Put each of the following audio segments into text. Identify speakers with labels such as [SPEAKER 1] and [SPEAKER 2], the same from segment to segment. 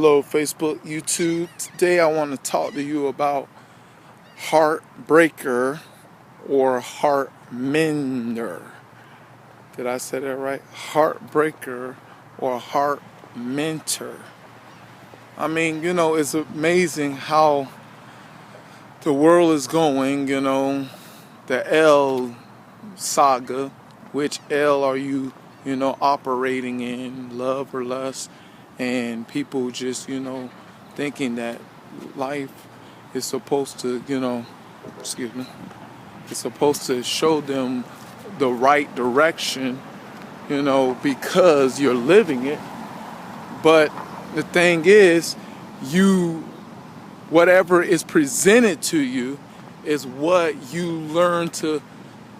[SPEAKER 1] Hello, Facebook, YouTube. Today I want to talk to you about Heartbreaker or Heartmender. Did I say that right? Heartbreaker or Heartmender. I mean, it's amazing how the world is going, the L saga. Which L are you, operating in, love or lust? And people just, thinking that life is supposed to, it's supposed to show them the right direction, because you're living it. But the thing is, whatever is presented to you is what you learn to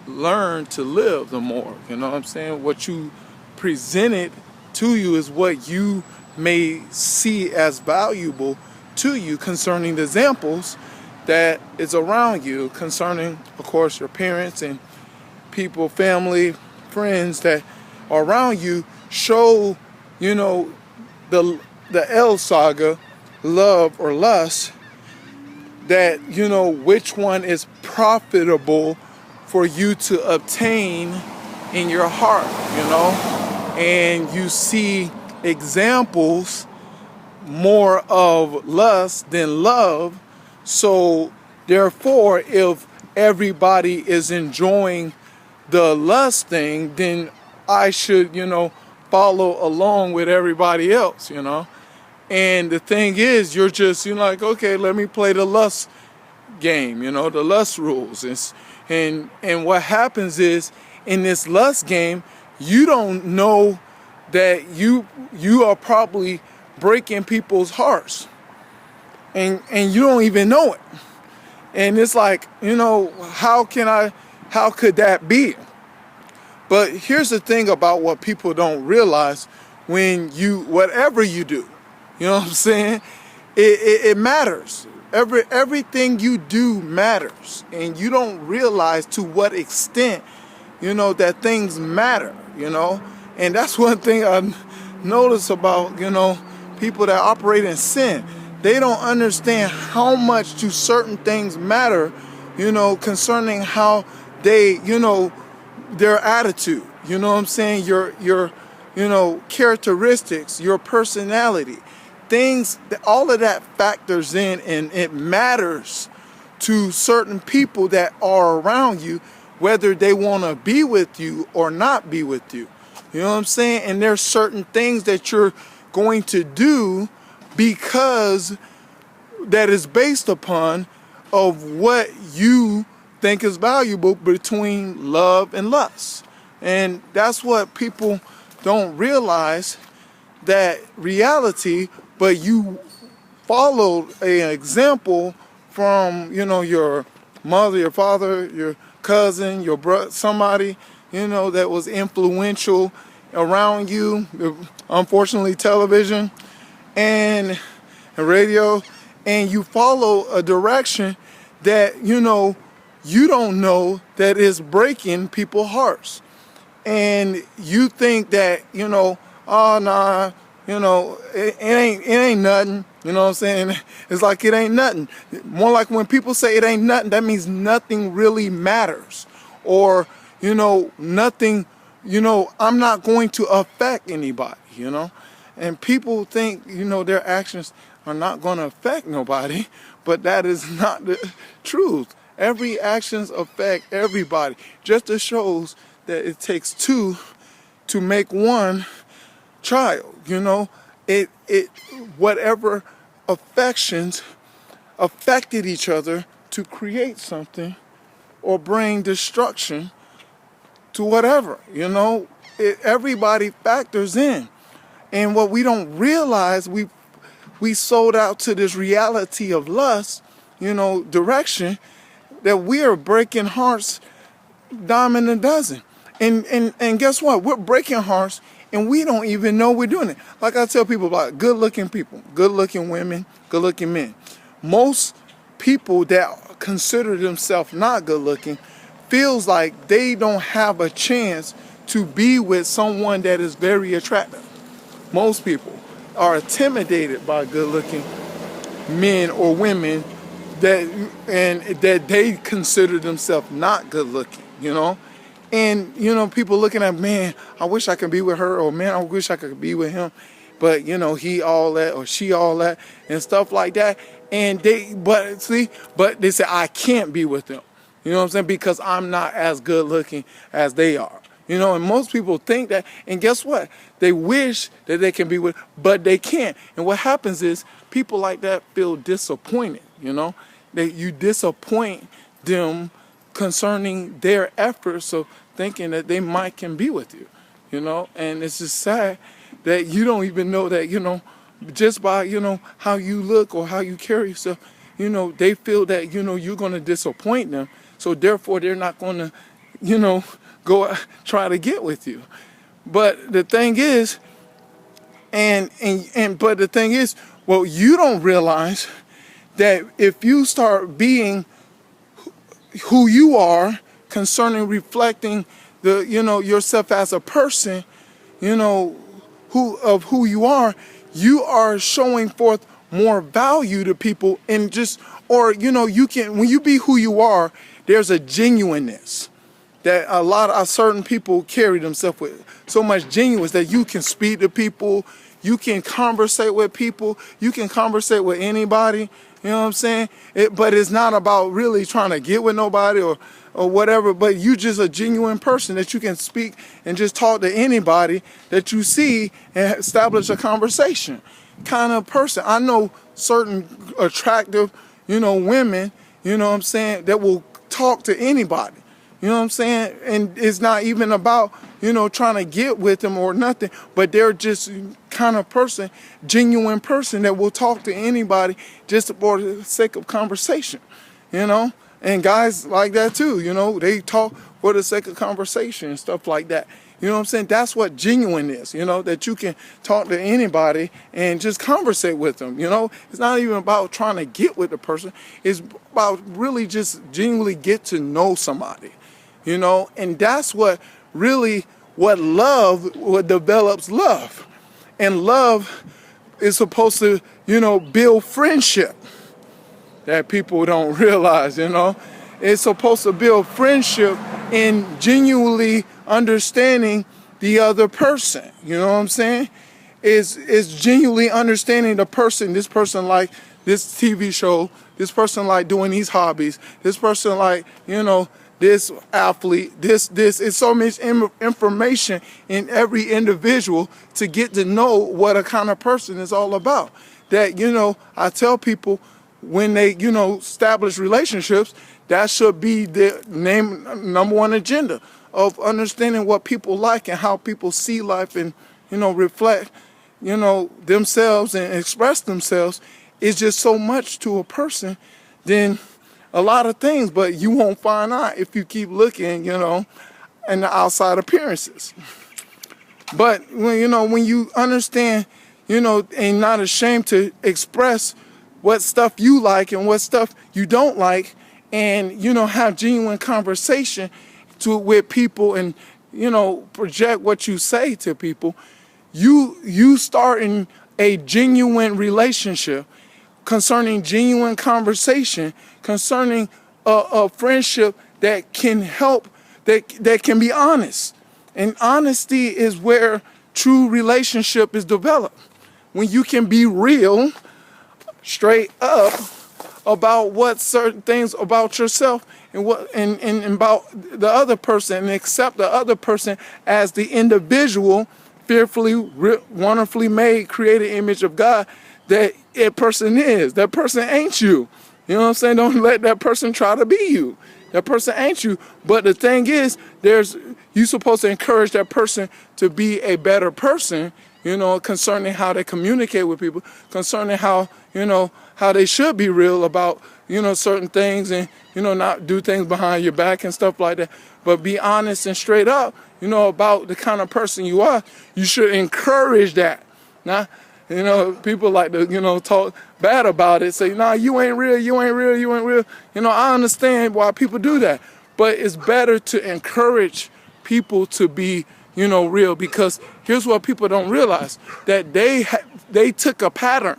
[SPEAKER 1] live the more. You know what I'm saying? What you presented to you is what you may see as valuable to you concerning the examples that is around you, concerning, of course, your parents and people, family, friends that are around you. Show, the L saga, love or lust, that which one is profitable for you to obtain in your heart, and you see examples more of lust than love. So therefore, if everybody is enjoying the lust thing, then I should, follow along with everybody else, And the thing is, you're just, like, okay, let me play the lust game, the lust rules. And what happens is, in this lust game, you don't know that you are probably breaking people's hearts, and you don't even know it. And it's like, how could that be? But here's the thing about what people don't realize: whatever you do, what I'm saying, it matters. Everything you do matters, and you don't realize to what extent, that things matter, And that's one thing I notice about, people that operate in sin. They don't understand how much do certain things matter, concerning how they, their attitude, what I'm saying, your characteristics, your personality. Things, all of that factors in, and it matters to certain people that are around you, whether they want to be with you or not be with you. You know what I'm saying? And there's certain things that you're going to do because that is based upon of what you think is valuable between love and lust. And that's what people don't realize, that reality. But you followed an example from, your mother, your father, your cousin, your brother, somebody, that was influential around you. Unfortunately, television and radio, and you follow a direction that, you don't know that is breaking people's hearts. And you think that, oh, nah, it ain't nothing. You know what I'm saying? It's like it ain't nothing. More like when people say it ain't nothing, that means nothing really matters. Or, nothing, I'm not going to affect anybody, And people think, their actions are not going to affect nobody, but that is not the truth. Every actions affect everybody. Just it shows that it takes two to make one child. Whatever affections affected each other to create something or bring destruction to whatever, everybody factors in. And what we don't realize, we sold out to this reality of lust, direction, that we are breaking hearts dime in a dozen. And guess what? We're breaking hearts, and we don't even know we're doing it. Like I tell people about good-looking people, good-looking women, good-looking men. Most people that consider themselves not good-looking feels like they don't have a chance to be with someone that is very attractive. Most people. are intimidated by good-looking men or women that that they consider themselves not good-looking, and people looking at, man, I wish I could be with her, or man, I wish I could be with him, but he all that or she all that and stuff like that, and but they say I can't be with them, what I'm saying, because I'm not as good-looking as they are. And most people think that, and guess what? They wish that they can be with, but they can't. And what happens is people like that feel disappointed, that you disappoint them concerning their efforts of thinking that they might can be with you, and it's just sad that you don't even know that, just by, how you look or how you carry yourself, they feel that, you're going to disappoint them. So therefore they're not going to, go try to get with you. But the thing is, but the thing is, well, you don't realize that if you start being who you are concerning reflecting yourself as a person, who you are showing forth more value to people, and you can, when you be who you are, there's a genuineness that a lot of certain people carry themselves with, so much genuineness that you can speak to people, you can conversate with people, you can conversate with anybody, you know what I'm saying? But it's not about really trying to get with nobody or whatever, but you just a genuine person that you can speak and just talk to anybody that you see and establish a conversation kind of person. I know certain attractive, women, what I'm saying, that will talk to anybody. You know what I'm saying? And it's not even about, trying to get with them or nothing, but they're just kind of person, genuine person that will talk to anybody just for the sake of conversation, And guys like that too, they talk for the sake of conversation and stuff like that. You know what I'm saying? That's what genuine is, that you can talk to anybody and just conversate with them, It's not even about trying to get with the person. It's about really just genuinely get to know somebody. And that's what develops love. And love is supposed to, build friendship that people don't realize, It's supposed to build friendship in genuinely understanding the other person, you know what I'm saying? It's genuinely understanding the person, this person like this TV show, this person like doing these hobbies, this person like, this athlete, this, it's so much information in every individual to get to know what a kind of person is all about. That, I tell people when they, establish relationships, that should be the number one agenda of understanding what people like and how people see life and, reflect, themselves and express themselves is just so much to a person than a lot of things, but you won't find out if you keep looking, in the outside appearances. But when you understand, and not ashamed to express what stuff you like and what stuff you don't like, and have genuine conversation with people, and project what you say to people, you starting a genuine relationship concerning genuine conversation, concerning a friendship that can help, that can be honest. And honesty is where true relationship is developed. When you can be real, straight up, about what certain things about yourself and about the other person, and accept the other person as the individual, fearfully, wonderfully made, created image of God that person is. That person ain't you. You know what I'm saying? Don't let that person try to be you. That person ain't you. But the thing is, you're supposed to encourage that person to be a better person, concerning how they communicate with people, concerning how, how they should be real about, certain things, and, not do things behind your back and stuff like that. But be honest and straight up, about the kind of person you are. You should encourage that. Now, people like to, talk bad about it, say, nah, you ain't real, you ain't real, you ain't real. I understand why people do that. But it's better to encourage people to be, real, because here's what people don't realize, that they they took a pattern.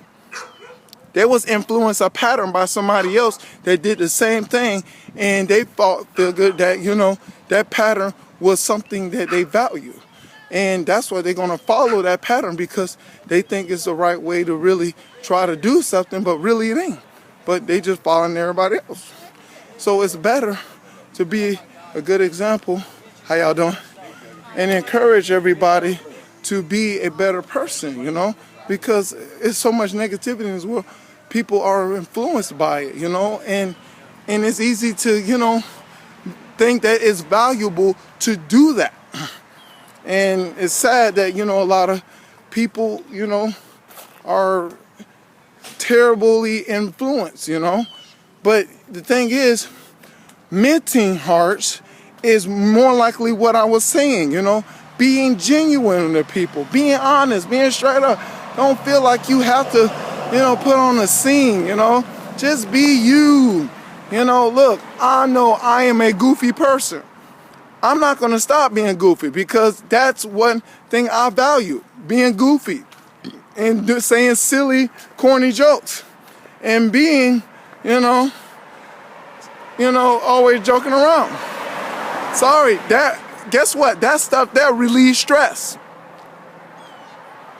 [SPEAKER 1] They was influenced a pattern by somebody else that did the same thing, and they felt feel good that, you know, that pattern was something that they value. And that's why they're going to follow that pattern, because they think it's the right way to really try to do something, but really it ain't. But they just following everybody else. So it's better to be a good example, how y'all doing, and encourage everybody to be a better person, you know, because it's so much negativity in this world. People are influenced by it, you know, and it's easy to, you know, think that it's valuable to do that. And it's sad that, you know, a lot of people, you know, are terribly influenced, you know. But the thing is, minting hearts is more likely what I was saying, you know, being genuine to people, being honest, being straight up. Don't feel like you have to, you know, put on a scene, you know. Just be you. You know, look, I know I am a goofy person. I'm not going to stop being goofy, because that's one thing I value, being goofy and saying silly, corny jokes and being, you know, always joking around. Sorry, guess what? That stuff there relieves stress.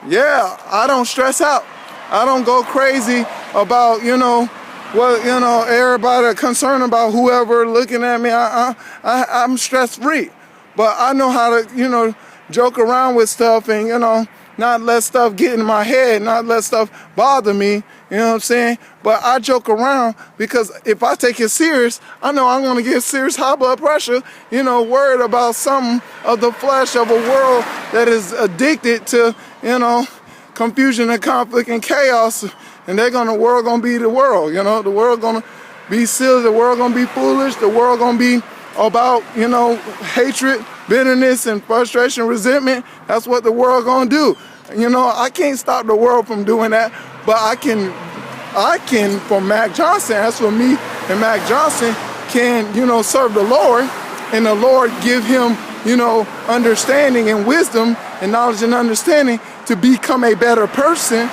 [SPEAKER 1] Yeah, I don't stress out. I don't go crazy about, you know, well, you know, everybody concerned about whoever looking at me. I'm stress free, but I know how to, you know, joke around with stuff and, you know, not let stuff get in my head, not let stuff bother me. You know what I'm saying? But I joke around, because if I take it serious, I know I'm going to get serious high blood pressure, you know, worried about something of the flesh of a world that is addicted to, you know, confusion and conflict and chaos. And the world gonna be the world, you know. The world gonna be silly, the world gonna be foolish, the world gonna be about, you know, hatred, bitterness, and frustration, resentment. That's what the world gonna do. You know, I can't stop the world from doing that, but I can, for Mac Johnson, as for me and Mac Johnson, can, you know, serve the Lord, and the Lord give him, you know, understanding and wisdom and knowledge and understanding to become a better person,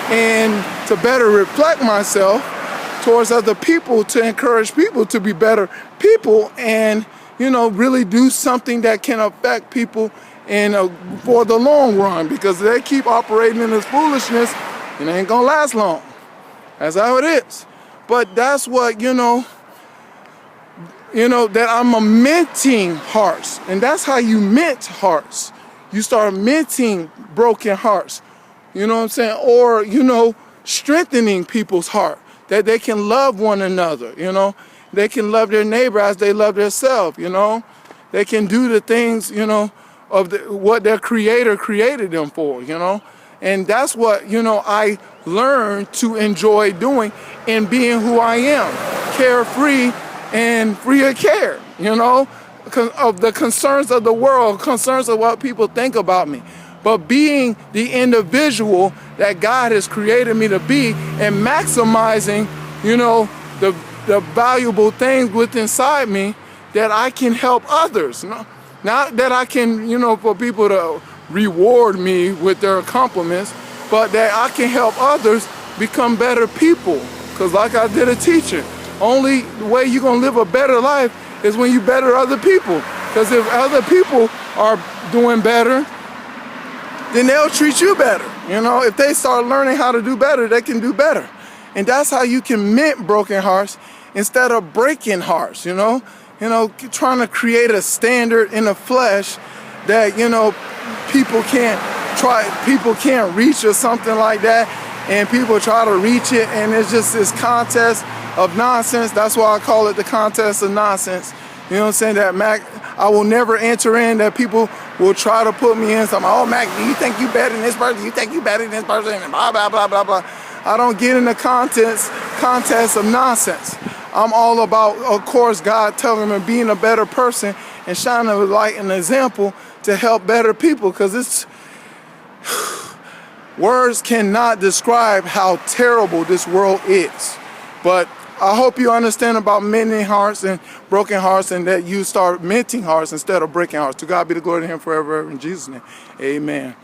[SPEAKER 1] and to better reflect myself towards other people, to encourage people to be better people, and, you know, really do something that can affect people for the long run, because they keep operating in this foolishness, it ain't gonna last long. That's how it is. But that's what, you know, that I'm a minting hearts, and that's how you mint hearts. You start minting broken hearts. You know what I'm saying? Or, you know, strengthening people's heart, that they can love one another, you know. They can love their neighbor as they love themselves, you know. They can do the things, you know, of what their creator created them for, you know. And that's what, you know, I learned to enjoy doing and being who I am, carefree and free of care, you know, of the concerns of the world, concerns of what people think about me. But being the individual that God has created me to be, and maximizing, you know, the valuable things within inside me, that I can help others. Not that I can, you know, for people to reward me with their compliments, but that I can help others become better people. Because like I did a teaching, only way you're going to live a better life is when you better other people. Because if other people are doing better, then they'll treat you better. You know, if they start learning how to do better, they can do better. And that's how you can mint broken hearts instead of breaking hearts, you know, trying to create a standard in the flesh that, you know, people can't reach or something like that. And people try to reach it, and it's just this contest of nonsense. That's why I call it the contest of nonsense. You know what I'm saying? That Mac, I will never enter in, that people will try to put me in something. Oh, Mac, do you think you better than this person? You think you better than this person? And blah, blah, blah, blah, blah. I don't get in the contest of nonsense. I'm all about, of course, God telling me being a better person and shining a light and example to help better people, because it's words cannot describe how terrible this world is. But I hope you understand about mending hearts and broken hearts, and that you start minting hearts instead of breaking hearts. To God be the glory to Him forever, in Jesus' name. Amen.